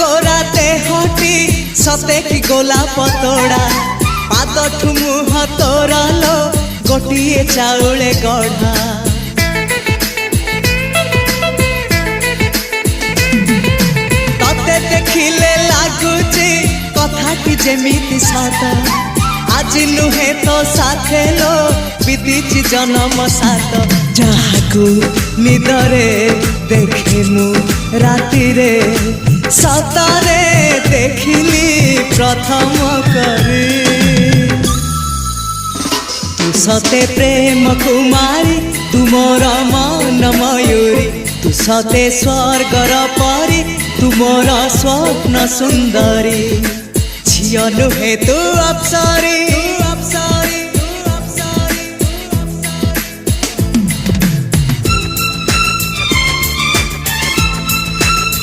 गोरा देहटी सते कि गोलाप तोड़ा पाद मुह तोर लो गोटे चाउले गढ़ा तते देखिले लगुची कथाटी जेमिति सत आज नुहे तो साथे लो बीतीची जन्म सात जहाकू निदरे देखे मु राति रे सतरे देखिली प्रथम करी तू सते प्रेम कुमारी तू मोर मन मयूरी तू सते स्वर्गर परी तू मोर स्वप्न सुंदरी झियो नुहे तू अप्सरी।